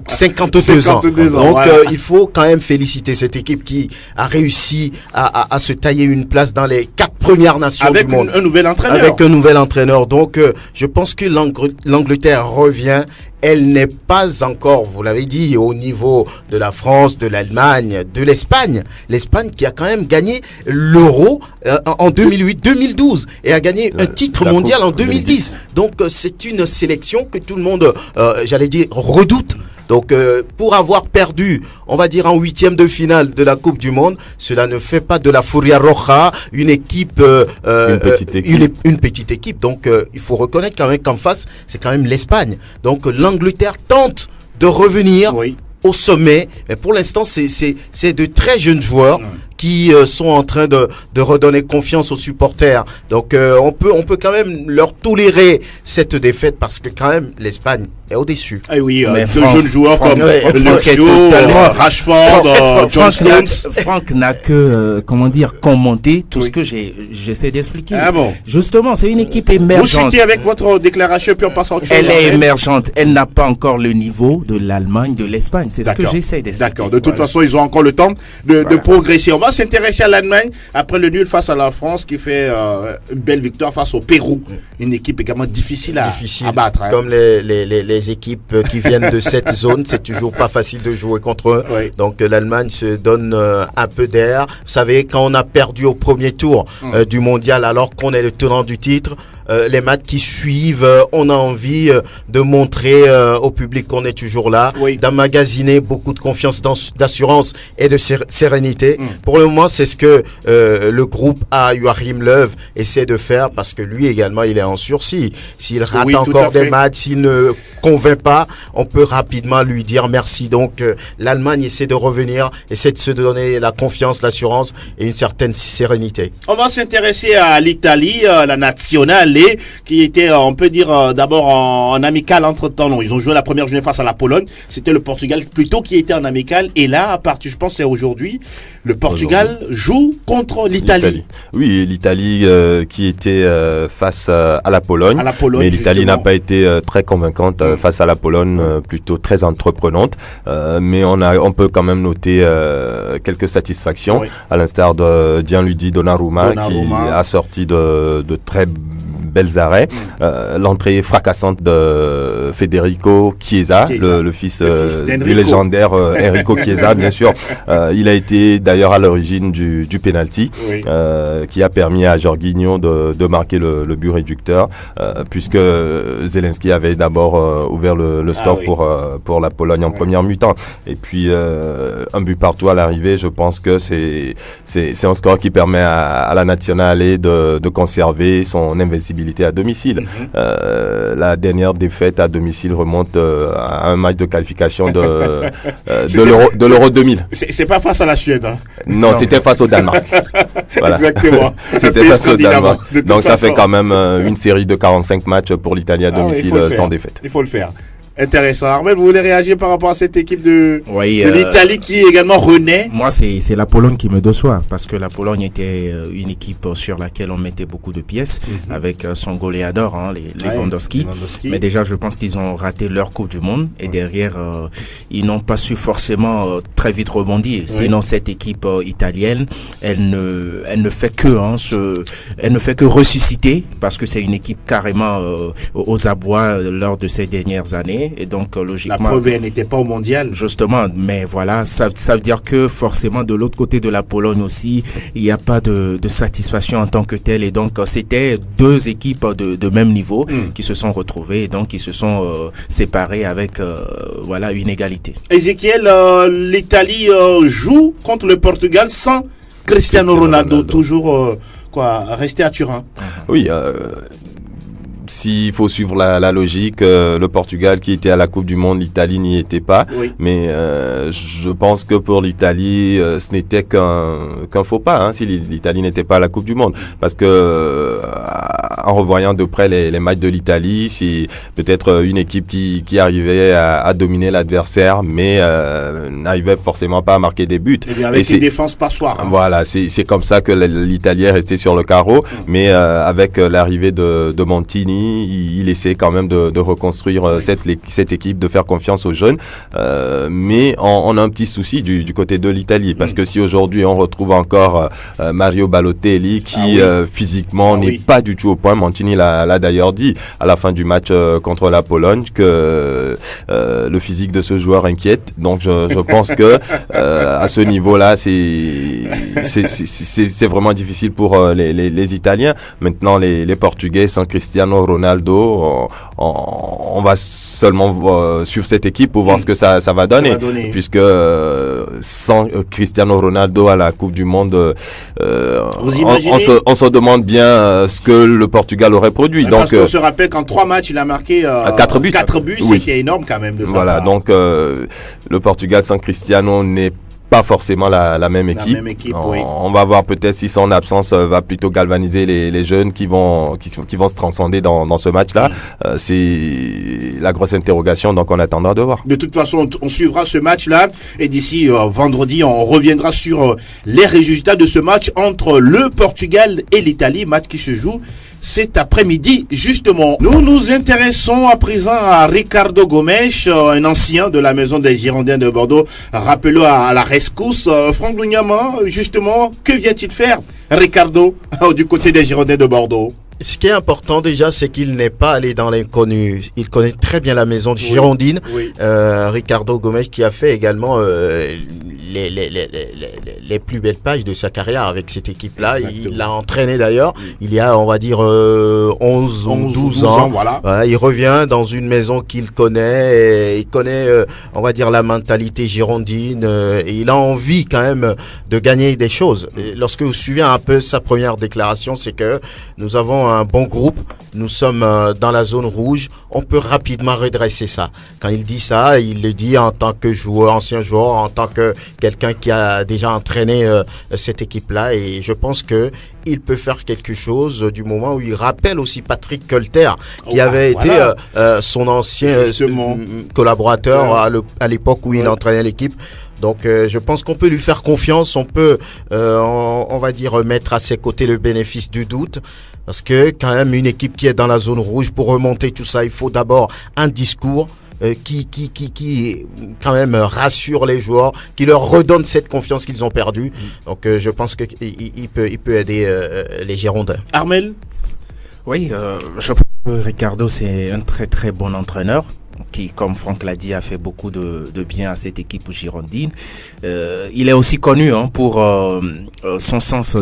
Speaker 2: 52 ans. Donc,
Speaker 1: voilà.
Speaker 2: il faut quand même féliciter cette équipe qui a réussi à se tailler une place dans les 4 premières nations du monde.
Speaker 1: Avec un nouvel entraîneur.
Speaker 2: Avec un nouvel entraîneur. Donc, je pense que l'Angleterre revient. Elle n'est pas encore, vous l'avez dit, au niveau de la France, de l'Allemagne, de l'Espagne. L'Espagne qui a quand même gagné l'Euro en 2008-2012 et a gagné un titre mondial en 2010. Donc, c'est une sélection que tout le monde, j'allais dire, redoute. Donc, pour avoir perdu, on va dire en 8e de finale de la Coupe du Monde, cela ne fait pas de la Furia Roja une équipe, une petite équipe. Donc, il faut reconnaître quand même qu'en face, c'est quand même l'Espagne. Donc, l'Angleterre tente de revenir au sommet. Mais pour l'instant, c'est de très jeunes joueurs qui sont en train de redonner confiance aux supporters. Donc, on peut quand même leur tolérer cette défaite parce que quand même, l'Espagne est au-dessus.
Speaker 1: Ah oui, de jeunes joueurs comme Lucio, Rashford, John Stones.
Speaker 5: Franck n'a que, commenter tout ce que j'essaie d'expliquer.
Speaker 1: Ah bon?
Speaker 5: Justement, c'est une équipe émergente.
Speaker 1: Vous citez avec votre déclaration, puis on passe à autre chose.
Speaker 5: Elle est émergente. Elle n'a pas encore le niveau de l'Allemagne, de l'Espagne. C'est ce que j'essaie d'expliquer.
Speaker 1: D'accord. De toute façon, ils ont encore le temps de progresser. On va s'intéresser à l'Allemagne après le nul face à la France qui fait une belle victoire face au Pérou. Une équipe également difficile à battre.
Speaker 2: Comme les équipes qui viennent de cette zone, c'est toujours pas facile de jouer contre eux. Oui. Donc l'Allemagne se donne un peu d'air. Vous savez, quand on a perdu au premier tour du mondial alors qu'on est le tenant du titre, les matchs qui suivent, on a envie de montrer au public qu'on est toujours là, d'emmagasiner beaucoup de confiance, d'assurance et de sérénité. Pour le moment, c'est ce que le groupe à Joachim Löw essaie de faire parce que lui également, il est en sursis. S'il rate encore des matchs, s'il ne convainc pas, on peut rapidement lui dire merci. Donc, l'Allemagne essaie de revenir, essaie de se donner la confiance, l'assurance et une certaine sérénité.
Speaker 1: On va s'intéresser à l'Italie, la nationale, qui était, on peut dire, d'abord en amical entre-temps. Non, ils ont joué la première journée face à la Pologne. C'était le Portugal plutôt qui était en amical. Et là, à partir, je pense, c'est aujourd'hui, le Portugal joue contre l'Italie.
Speaker 4: Oui, l'Italie qui était face à la Pologne. Mais l'Italie n'a pas été très convaincante face à la Pologne, plutôt très entreprenante. Mais on peut quand même noter quelques satisfactions, à l'instar de Gianluigi Donnarumma qui a sorti de très belles arrêts. L'entrée fracassante de Federico Chiesa, le fils du légendaire Enrico Chiesa, bien sûr. Il a été d'ailleurs à l'origine du penalty qui a permis à Jorginho de marquer le but réducteur, puisque Zelensky avait d'abord ouvert le score pour la Pologne en première mi-temps. Et puis un but partout à l'arrivée, je pense que c'est un score qui permet à la nationale de conserver son invincibilité à domicile. La dernière défaite à domicile remonte à un match de qualification de l'Euro 2000.
Speaker 1: C'est pas face à la Suède. Hein.
Speaker 4: Non, c'était face au Danemark. Voilà.
Speaker 1: Exactement.
Speaker 4: C'était face au Danemark. Donc ça fait quand même une série de 45 matchs pour l'Italie à domicile sans défaite.
Speaker 1: Il faut le faire. Intéressant. Armel, vous voulez réagir par rapport à cette équipe de l'Italie qui également renaît?
Speaker 5: Moi, c'est la Pologne qui me déçoit parce que la Pologne était une équipe sur laquelle on mettait beaucoup de pièces avec son goléador, Lewandowski. Mais déjà, je pense qu'ils ont raté leur Coupe du Monde et derrière, ils n'ont pas su forcément très vite rebondir. Sinon, cette équipe italienne, elle ne fait que ressusciter parce que c'est une équipe carrément aux abois lors de ces dernières années. gagné. Et donc, logiquement...
Speaker 1: La preuve, elle n'était pas au mondial.
Speaker 5: Justement, mais voilà, ça veut dire que forcément, de l'autre côté de la Pologne aussi, il n'y a pas de satisfaction en tant que telle. Et donc, c'était deux équipes de même niveau qui se sont retrouvées et donc qui se sont séparées avec voilà, une égalité.
Speaker 1: Ézéchiel, l'Italie joue contre le Portugal sans Cristiano Ronaldo. Toujours rester à Turin.
Speaker 4: Oui, s'il faut suivre la logique, le Portugal qui était à la Coupe du Monde, l'Italie n'y était pas. Oui. Mais je pense que pour l'Italie, ce n'était qu'un faux pas, hein, si l'Italie n'était pas à la Coupe du Monde. Parce que en revoyant de près les matchs de l'Italie, c'est peut-être une équipe qui arrivait à dominer l'adversaire, mais n'arrivait forcément pas à marquer des buts.
Speaker 1: Et avec une défense passoire. Hein.
Speaker 4: Voilà, c'est comme ça que l'Italie est restée sur le carreau. Mais avec l'arrivée de Montini, il essaie quand même de reconstruire cette équipe, de faire confiance aux jeunes. Mais on a un petit souci du côté de l'Italie, parce que si aujourd'hui on retrouve encore Mario Balotelli qui physiquement n'est pas du tout au point. Montini l'a d'ailleurs dit à la fin du match contre la Pologne que le physique de ce joueur inquiète. Donc je pense que à ce niveau-là, c'est vraiment difficile pour les Italiens. Maintenant, les Portugais sans Cristiano Ronaldo, on va seulement suivre cette équipe pour voir ce que ça va donner. Puisque sans Cristiano Ronaldo à la Coupe du Monde, on se demande bien ce que le Portugal aurait produit.
Speaker 1: Donc, parce qu'on se rappelle qu'en 3 matchs, il a marqué 4 buts. 4 buts,
Speaker 4: oui.
Speaker 1: C'était énorme quand même.
Speaker 4: Voilà, donc le Portugal sans Cristiano n'est pas forcément la même équipe. On va voir peut-être si son absence va plutôt galvaniser les jeunes qui vont se transcender dans ce match-là. C'est la grosse interrogation, donc on attendra de voir.
Speaker 1: De toute façon, on suivra ce match-là et d'ici vendredi, on reviendra sur les résultats de ce match entre le Portugal et l'Italie, match qui se joue cet après-midi, justement. Nous nous intéressons à présent à Ricardo Gomes, un ancien de la maison des Girondins de Bordeaux. Rappelons à la rescousse. Franck Dougnama, justement, que vient-il faire, Ricardo, du côté des Girondins de Bordeaux?
Speaker 2: Ce qui est important déjà, c'est qu'il n'est pas allé dans l'inconnu. Il connaît très bien la maison de Girondine. Oui. Ricardo Gomes qui a fait également les plus belles pages de sa carrière avec cette équipe-là. Exactement. Il l'a entraîné d'ailleurs. Il y a, on va dire, 11 ou 12 ans. Voilà. Il revient dans une maison qu'il connaît. Et il connaît, on va dire, la mentalité girondine. Et il a envie quand même de gagner des choses. Et lorsque vous suivez un peu sa première déclaration, c'est que nous avons un bon groupe, nous sommes dans la zone rouge, on peut rapidement redresser ça. Quand il dit ça, il le dit en tant que joueur, ancien joueur, en tant que quelqu'un qui a déjà entraîné cette équipe-là, et je pense que il peut faire quelque chose du moment où il rappelle aussi Patrick Colter, qui avait été son ancien collaborateur à l'époque où il entraînait l'équipe. Donc je pense qu'on peut lui faire confiance, on peut, on va dire, mettre à ses côtés le bénéfice du doute. Parce que quand même une équipe qui est dans la zone rouge, pour remonter tout ça, il faut d'abord un discours qui quand même rassure les joueurs, qui leur redonne cette confiance qu'ils ont perdue. Donc je pense que il peut aider les Girondins.
Speaker 1: Armel?
Speaker 5: Oui, je pense que Ricardo, c'est un très très bon entraîneur qui, comme Franck l'a dit, a fait beaucoup de bien à cette équipe girondine. Il est aussi connu pour son sens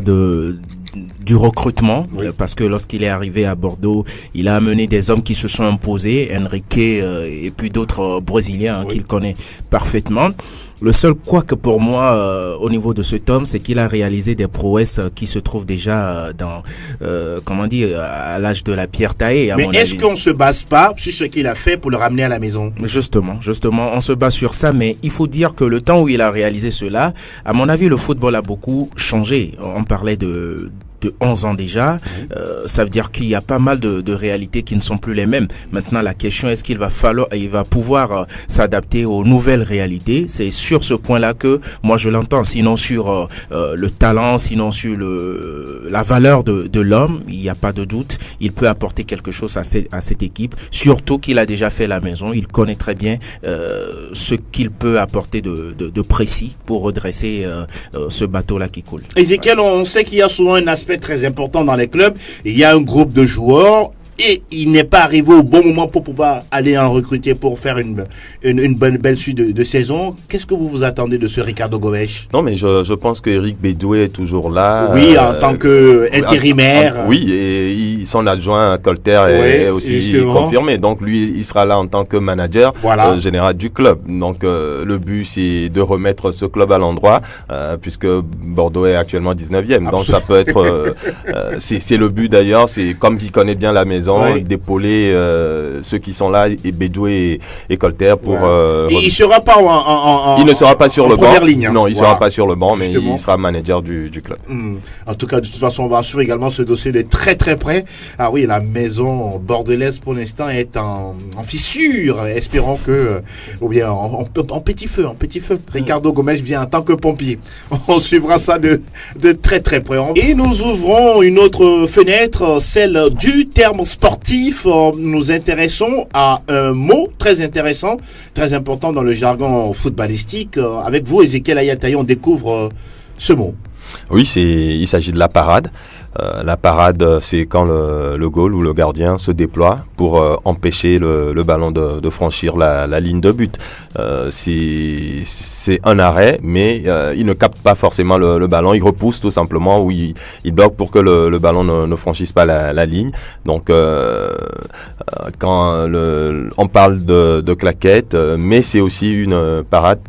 Speaker 5: du recrutement, parce que lorsqu'il est arrivé à Bordeaux, il a amené des hommes qui se sont imposés, Enrique et puis d'autres Brésiliens qu'il connaît parfaitement. Le seul couac pour moi au niveau de cet homme, c'est qu'il a réalisé des prouesses qui se trouvent déjà dans, à l'âge de la pierre taillée.
Speaker 1: Mais est-ce qu'on se base pas sur ce qu'il a fait pour le ramener à la maison?
Speaker 5: Justement, on se base sur ça, mais il faut dire que le temps où il a réalisé cela, à mon avis, le football a beaucoup changé. On parlait de 11 ans déjà, ça veut dire qu'il y a pas mal de réalités qui ne sont plus les mêmes. Maintenant, la question, est-ce qu'il va pouvoir s'adapter aux nouvelles réalités? C'est sur ce point-là que moi je l'entends. Sinon sur le talent, sinon sur la valeur de l'homme, il n'y a pas de doute. Il peut apporter quelque chose à cette équipe, surtout qu'il a déjà fait la maison. Il connaît très bien ce qu'il peut apporter de précis pour redresser ce bateau-là qui coule.
Speaker 1: Ézéchiel, on sait qu'il y a souvent un aspect très important dans les clubs. Il y a un groupe de joueurs et il n'est pas arrivé au bon moment pour pouvoir aller en recruter pour faire une belle suite de saison. Qu'est-ce que vous attendez de ce Ricardo Gomes?
Speaker 4: Non, mais je pense que Eric Bédoué est toujours là.
Speaker 1: Oui, en tant que intérimaire.
Speaker 4: Oui, et son adjoint Colter est aussi
Speaker 1: justement
Speaker 4: confirmé. Donc lui, il sera là en tant que manager général du club. Donc le but, c'est de remettre ce club à l'endroit, puisque Bordeaux est actuellement 19e. Donc ça peut être... c'est le but d'ailleurs, c'est comme il connaît bien la maison, d'épauler ceux qui sont là, et Bédoué et Colter pour...
Speaker 1: il ne sera pas
Speaker 4: il ne sera pas sur le banc.
Speaker 1: Ligne, hein.
Speaker 4: Non, il ne sera pas sur le banc, mais il sera manager du club.
Speaker 1: En tout cas, de toute façon, on va suivre également ce dossier de très très près. Ah oui, la maison bordelaise pour l'instant est en fissure. Espérons que, ou bien en petit feu, Ricardo Gomes vient en tant que pompier. On suivra ça de très très près. Et nous ouvrons une autre fenêtre, celle du terme sportif. Nous intéressons à un mot très intéressant, très important dans le jargon footballistique. Avec vous, Ezekiel Ayataye, on découvre ce mot.
Speaker 4: Oui, il s'agit de la parade. La parade, c'est quand le goal ou le gardien se déploie pour empêcher le ballon de franchir la ligne de but. C'est un arrêt, mais il ne capte pas forcément le ballon. Il repousse tout simplement, ou il bloque pour que le ballon ne franchisse pas la ligne. Donc, quand on parle de claquette, mais c'est aussi une parade.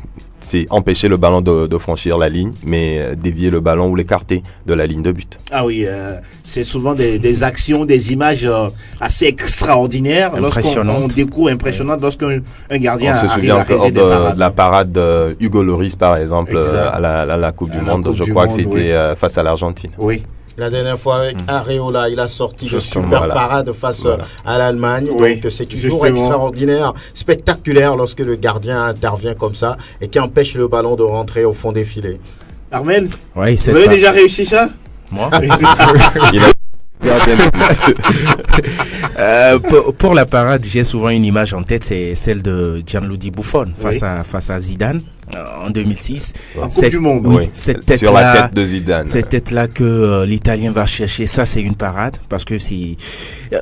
Speaker 4: C'est empêcher le ballon de franchir la ligne, mais dévier le ballon ou l'écarter de la ligne de but.
Speaker 1: Ah oui, c'est souvent des actions, des images assez extraordinaires.
Speaker 5: Impressionnantes.
Speaker 1: On découvre impressionnantes lorsqu'un gardien
Speaker 4: arrive à réaliser des parades. On se souvient encore de la parade de Hugo Lloris, par exemple, à la Coupe du Monde. Je crois que c'était face à l'Argentine.
Speaker 1: Oui.
Speaker 2: La dernière fois avec Areola, il a sorti de super parade face à l'Allemagne. Donc c'est toujours extraordinaire, spectaculaire lorsque le gardien intervient comme ça et qui empêche le ballon de rentrer au fond des filets.
Speaker 1: Armel, vous avez déjà réussi ça?
Speaker 5: Moi pour la parade, j'ai souvent une image en tête, c'est celle de Gianluigi Buffon face à Zidane en 2006.
Speaker 1: En Coupe du Monde.
Speaker 5: Cette tête
Speaker 4: sur la tête de Zidane.
Speaker 5: Cette tête-là que l'Italien va chercher, ça c'est une parade, parce que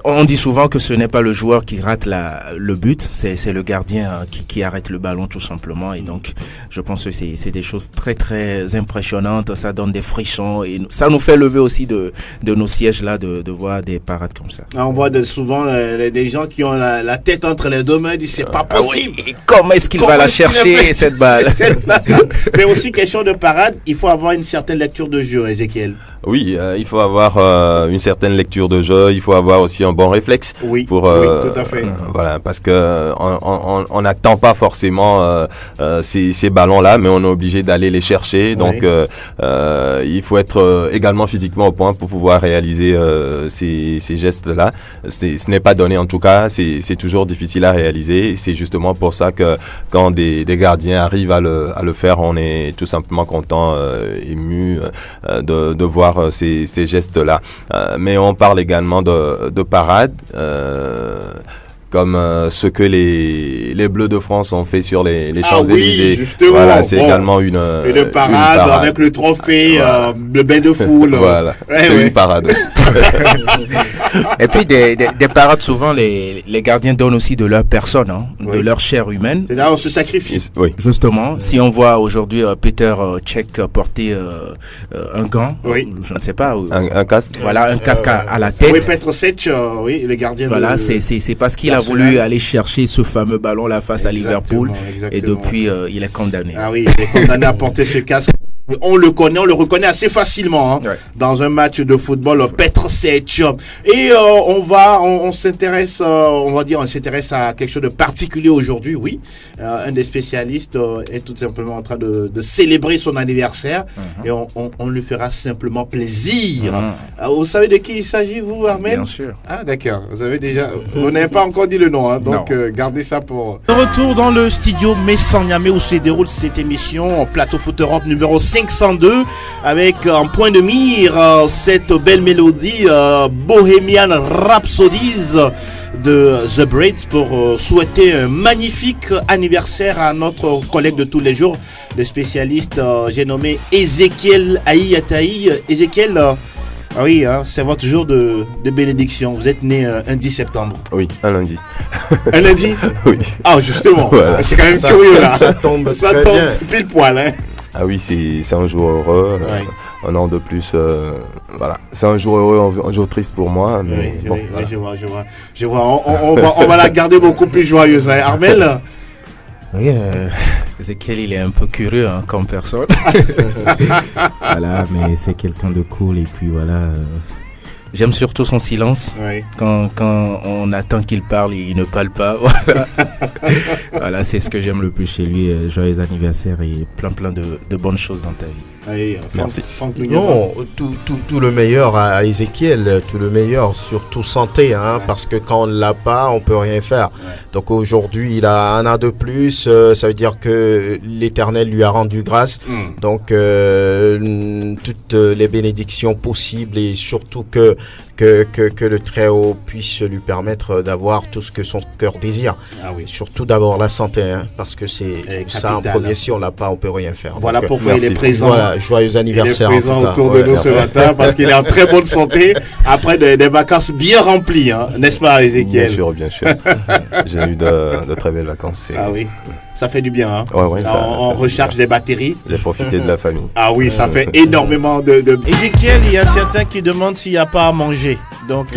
Speaker 5: on dit souvent que ce n'est pas le joueur qui rate le but, c'est le gardien qui arrête le ballon tout simplement. Et donc je pense que c'est des choses très très impressionnantes, ça donne des frissons et ça nous fait lever aussi de nos sièges là de voir des parades comme ça.
Speaker 1: On voit souvent des gens qui ont la tête entre les deux mains, disent c'est pas possible.
Speaker 5: Et comment est-ce qu'il va la chercher cette balle?
Speaker 1: Mais aussi question de parade, il faut avoir une certaine lecture de jeu, Ezekiel.
Speaker 4: Oui, il faut avoir une certaine lecture de jeu, il faut avoir aussi un bon réflexe.
Speaker 1: Oui,
Speaker 4: tout à fait. Voilà, parce que on n'attend pas forcément ces ballons-là, mais on est obligé d'aller les chercher. Donc, il faut être également physiquement au point pour pouvoir réaliser ces gestes-là. Ce n'est pas donné en tout cas, c'est toujours difficile à réaliser. C'est justement pour ça que quand des gardiens arrivent à le faire, on est tout simplement content, ému de voir ces gestes-là. Mais on parle également de parade. Comme ce que les Bleus de France ont fait sur les Champs-Élysées.
Speaker 1: Oui,
Speaker 4: voilà, c'est également une
Speaker 1: parade avec le trophée, le bain de foule.
Speaker 4: Voilà, c'est une parade.
Speaker 5: Et puis des parades, souvent les gardiens donnent aussi de leur personne, de leur chair humaine.
Speaker 1: Et là, on se sacrifie.
Speaker 4: Oui.
Speaker 5: Justement, si on voit aujourd'hui Peter Cech porter un gant, je ne sais pas.
Speaker 4: Un casque.
Speaker 5: Voilà, un casque à la tête.
Speaker 1: Oui, Peter Cech, le gardien.
Speaker 5: Voilà, c'est parce qu'il a voulu aller chercher ce fameux ballon là face à Liverpool. Et depuis il est condamné.
Speaker 1: Ah oui, il est condamné à porter ce casque. On le reconnaît assez facilement dans un match de football. Petr Cech. Et on s'intéresse, on s'intéresse à quelque chose de particulier aujourd'hui. Oui, un des spécialistes est tout simplement en train de célébrer son anniversaire et on lui fera simplement plaisir. Vous savez de qui il s'agit, vous, Armel?
Speaker 5: Bien sûr.
Speaker 1: Ah d'accord. Vous n'avez pas encore dit le nom, donc gardez ça pour. De retour dans le studio Messan Niamey où se déroule cette émission Plateau Foot Europe numéro 502 avec en point de mire cette belle mélodie Bohemian Rhapsodies de The Braids pour souhaiter un magnifique anniversaire à notre collègue de tous les jours, le spécialiste, j'ai nommé Ezekiel Ayataye. Ezekiel, Ah oui, hein, c'est votre jour de bénédiction. Vous êtes né un 10 septembre.
Speaker 4: Oui, un lundi.
Speaker 1: Un lundi?
Speaker 4: Oui.
Speaker 1: Ah, justement.
Speaker 4: Voilà.
Speaker 1: C'est quand même curieux, là.
Speaker 2: Ça tombe très bien.
Speaker 1: Pile poil, hein.
Speaker 4: Ah oui, c'est un jour heureux.
Speaker 1: Ouais.
Speaker 4: Un an de plus, voilà. C'est un jour heureux, un jour triste pour moi. Mais
Speaker 1: Oui,
Speaker 4: bon,
Speaker 1: oui,
Speaker 4: voilà.
Speaker 1: je vois. On va la garder beaucoup plus joyeuse, hein. Armel?
Speaker 5: Oui, Ezekiel, il est un peu curieux hein, comme personne. Voilà, mais c'est quelqu'un de cool. Et puis voilà, j'aime surtout son silence.
Speaker 1: Oui.
Speaker 5: Quand on attend qu'il parle, il ne parle pas. Voilà, voilà, c'est ce que j'aime le plus chez lui. Joyeux anniversaire et plein de bonnes choses dans ta vie.
Speaker 1: Allez,
Speaker 4: Merci.
Speaker 1: Franck Nugnama.
Speaker 2: Non, tout le meilleur à Ezekiel, tout le meilleur, surtout santé, hein, parce que quand on l'a pas, on peut rien faire. Donc aujourd'hui, il a un an de plus, ça veut dire que l'Éternel lui a rendu grâce. Donc toutes les bénédictions possibles et surtout que le Très-Haut puisse lui permettre d'avoir tout ce que son cœur désire.
Speaker 1: Ah oui.
Speaker 2: Surtout d'abord la santé, hein, parce que c'est ça en
Speaker 1: capital,
Speaker 2: premier.
Speaker 1: hein.
Speaker 2: Si on l'a pas, on peut rien faire.
Speaker 1: Voilà
Speaker 2: Donc,
Speaker 1: pourquoi il est
Speaker 4: merci.
Speaker 1: présent.
Speaker 2: voilà, joyeux anniversaire.
Speaker 1: Il est présent
Speaker 2: en tout cas.
Speaker 1: autour de
Speaker 2: Ouais,
Speaker 1: nous
Speaker 2: merci.
Speaker 1: ce matin parce qu'il est en très bonne santé après des vacances bien remplies, hein, n'est-ce pas, Ezekiel?
Speaker 4: Bien sûr. J'ai eu de très belles vacances.
Speaker 1: Ah oui, ça fait du bien. Hein.
Speaker 4: Ouais, ça
Speaker 1: on
Speaker 4: fait
Speaker 1: recharge
Speaker 4: du bien.
Speaker 1: des batteries.
Speaker 4: J'ai profité de la famille.
Speaker 1: Ah oui, ça fait énormément de... Ezekiel, il y a certains qui demandent s'il n'y a pas à manger. Donc...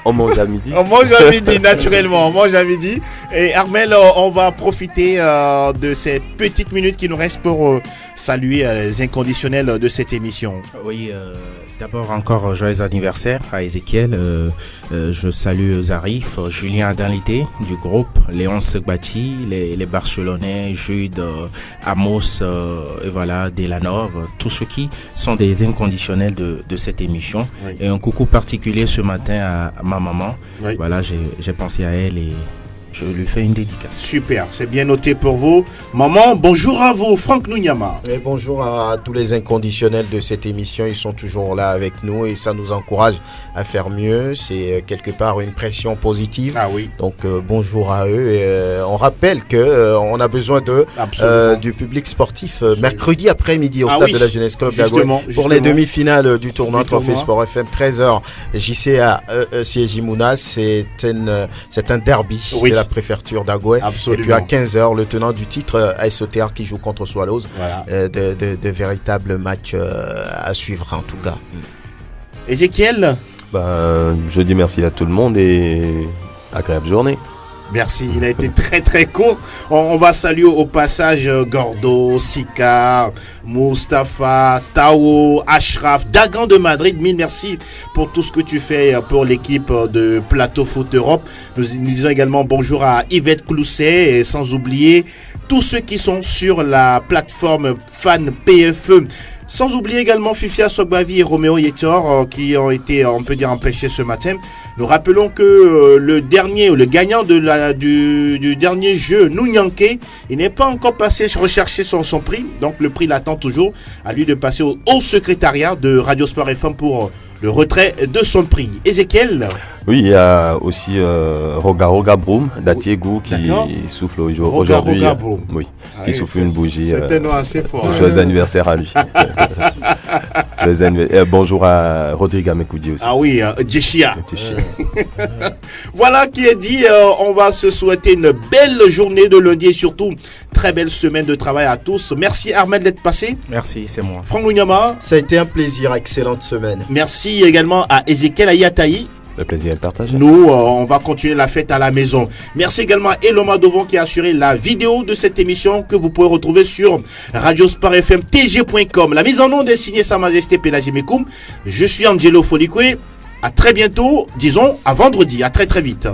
Speaker 4: On mange à midi.
Speaker 1: On mange à midi, naturellement. On mange à midi. Et Armel, on va profiter de ces petites minutes qui nous restent pour saluer les inconditionnels de cette émission.
Speaker 5: Oui, d'abord encore joyeux anniversaire à Ezekiel. Je salue Zarif, Julien Adalité du groupe, Léon Segbati, les Barcelonais, Jude, Amos, et voilà, Delanov, tous ceux qui sont des inconditionnels de cette émission.
Speaker 1: Oui.
Speaker 5: Et un coucou particulier ce matin à ma maman.
Speaker 1: Oui.
Speaker 5: Voilà, j'ai pensé à elle et je lui fais une dédicace.
Speaker 1: Super, c'est bien noté pour vous. Maman, bonjour à vous, Franck Nugnama.
Speaker 2: Et bonjour à tous les inconditionnels de cette émission, ils sont toujours là avec nous et ça nous encourage à faire mieux. C'est quelque part une pression positive.
Speaker 1: Ah oui,
Speaker 2: Donc bonjour à eux. Et, on rappelle que on a besoin
Speaker 1: absolument.
Speaker 2: du public sportif mercredi après-midi au
Speaker 1: Ah
Speaker 2: stade
Speaker 1: oui,
Speaker 2: de la Jeunesse Club d'Agoué
Speaker 1: justement,
Speaker 2: pour les
Speaker 1: justement.
Speaker 2: demi-finales du tournoi
Speaker 1: Du
Speaker 2: Trophée
Speaker 1: tournoi.
Speaker 2: Sport FM 13h. JCA CJ Mounas, c'est un derby
Speaker 1: Oui.
Speaker 2: de la préfecture d'Agoué. Et
Speaker 1: Absolument.
Speaker 2: puis à 15h, le tenant du titre ASOTR qui joue contre Swallows.
Speaker 1: Voilà.
Speaker 2: De véritables matchs à suivre en tout cas.
Speaker 1: Ezekiel,
Speaker 4: Je dis merci à tout le monde et agréable journée.
Speaker 1: merci, il a été très très court. On va saluer au passage Gordo, Sika, Mustapha, Tao, Ashraf, Dagan de Madrid. Mille merci pour tout ce que tu fais pour l'équipe de Plateau Foot Europe. Nous disons également bonjour à Yvette Clousset et sans oublier tous ceux qui sont sur la plateforme Fan PFE. Sans oublier également Fifia Sogbavi et Roméo Yetor qui ont été, on peut dire, empêchés ce matin. Nous rappelons que le gagnant du dernier jeu, Nounyanké, il n'est pas encore passé rechercher son prix. Donc le prix l'attend toujours. À lui de passer au secrétariat de Radio Sport FM pour le retrait de son prix. Ezekiel.
Speaker 4: Oui, il y a aussi Roga Broom d'Atiegou qui
Speaker 1: D'accord.
Speaker 4: souffle aujourd'hui.
Speaker 1: Roga Broom.
Speaker 4: Oui,
Speaker 1: Ah
Speaker 4: qui
Speaker 1: oui,
Speaker 4: souffle une bougie.
Speaker 1: C'est un nom assez fort.
Speaker 4: Joyeux anniversaire à lui. Bonjour à Rodrigue Mekoudi aussi.
Speaker 1: Ah oui, Djeshia.
Speaker 4: Tchéchia.
Speaker 1: Voilà qui est dit. On va se souhaiter une belle journée de lundi et surtout très belle semaine de travail à tous. Merci Armel d'être passé.
Speaker 5: Merci, c'est moi.
Speaker 1: Franck Nugnama.
Speaker 2: Ça a été un plaisir, excellente semaine.
Speaker 1: Merci également à Ezekiel Ayataï.
Speaker 4: Le plaisir est partagé.
Speaker 1: Nous, on va continuer la fête à la maison. Merci également à Eloma Dovon qui a assuré la vidéo de cette émission que vous pouvez retrouver sur radiosportfmtg.com. La mise en onde est signée Sa Majesté Pélagie Mekoum. Je suis Angelo Folikwe. À très bientôt, disons à vendredi. À très très vite.